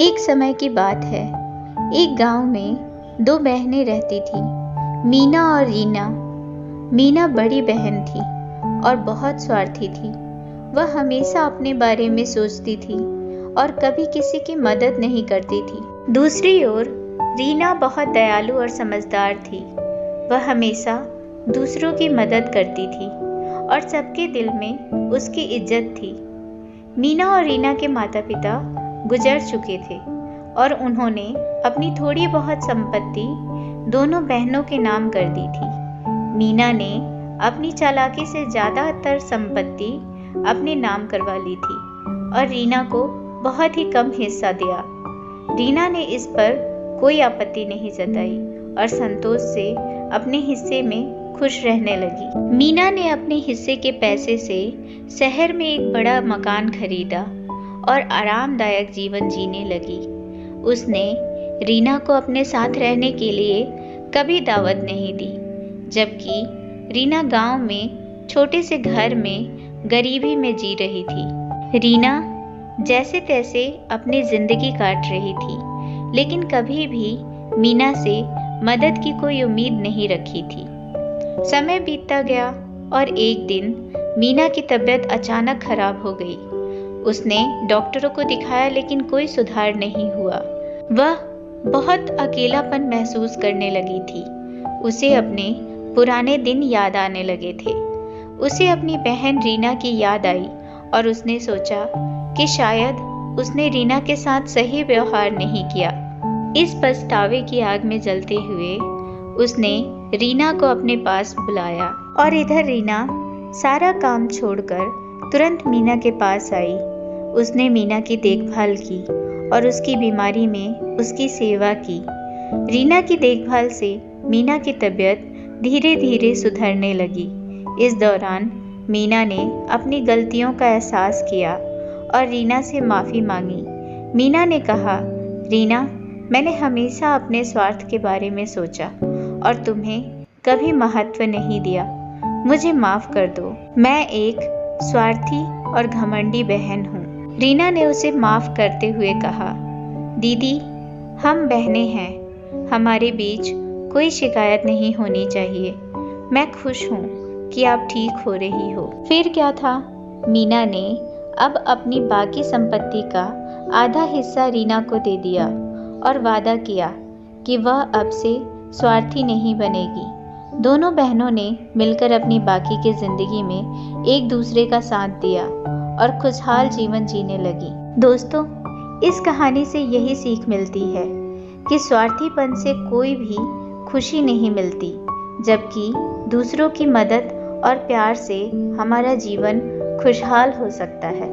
एक समय की बात है। एक गांव में दो बहनें रहती थीं, मीना और रीना। मीना बड़ी बहन थी और बहुत स्वार्थी थी। वह हमेशा अपने बारे में सोचती थी और कभी किसी की मदद नहीं करती थी। दूसरी ओर रीना बहुत दयालु और समझदार थी। वह हमेशा दूसरों की मदद करती थी और सबके दिल में उसकी इज्जत थी। मीना और रीना के माता पिता गुजर चुके थे और उन्होंने अपनी थोड़ी बहुत संपत्ति दोनों बहनों के नाम कर दी थी। मीना ने अपनी चालाकी से ज़्यादातर संपत्ति अपने नाम करवा ली थी और रीना को बहुत ही कम हिस्सा दिया। रीना ने इस पर कोई आपत्ति नहीं जताई और संतोष से अपने हिस्से में खुश रहने लगी। मीना ने अपने हिस्से के पैसे से शहर में एक बड़ा मकान खरीदा और आरामदायक जीवन जीने लगी। उसने रीना को अपने साथ रहने के लिए कभी दावत नहीं दी, जबकि रीना गांव में छोटे से घर में गरीबी में जी रही थी। रीना जैसे तैसे अपनी जिंदगी काट रही थी, लेकिन कभी भी मीना से मदद की कोई उम्मीद नहीं रखी थी। समय बीतता गया और एक दिन मीना की तबीयत अचानक खराब हो गई। उसने डॉक्टरों को दिखाया, लेकिन कोई सुधार नहीं हुआ। वह बहुत अकेलापन महसूस करने लगी थी। उसे अपने पुराने दिन याद आने लगे थे। उसे अपनी बहन रीना की याद आई और उसने सोचा कि शायद उसने रीना के साथ सही व्यवहार नहीं किया। इस पछतावे की आग में जलते हुए उसने रीना को अपने पास बुलाया और इधर रीना सारा काम छोड़कर तुरंत मीना के पास आई। उसने मीना की देखभाल की और उसकी बीमारी में उसकी सेवा की। रीना की देखभाल से मीना की तबीयत धीरे धीरे सुधरने लगी। इस दौरान मीना ने अपनी गलतियों का एहसास किया और रीना से माफ़ी मांगी। मीना ने कहा, रीना, मैंने हमेशा अपने स्वार्थ के बारे में सोचा और तुम्हें कभी महत्व नहीं दिया। मुझे माफ़ कर दो। मैं एक स्वार्थी और घमंडी बहन हूँ। रीना ने उसे माफ़ करते हुए कहा, दीदी, हम बहनें हैं, हमारे बीच कोई शिकायत नहीं होनी चाहिए। मैं खुश हूँ कि आप ठीक हो रही हो। फिर क्या था, मीना ने अब अपनी बाकी संपत्ति का आधा हिस्सा रीना को दे दिया और वादा किया कि वह अब से स्वार्थी नहीं बनेगी। दोनों बहनों ने मिलकर अपनी बाकी की जिंदगी में एक दूसरे का साथ दिया और खुशहाल जीवन जीने लगी। दोस्तों, इस कहानी से यही सीख मिलती है कि स्वार्थीपन से कोई भी खुशी नहीं मिलती, जबकि दूसरों की मदद और प्यार से हमारा जीवन खुशहाल हो सकता है।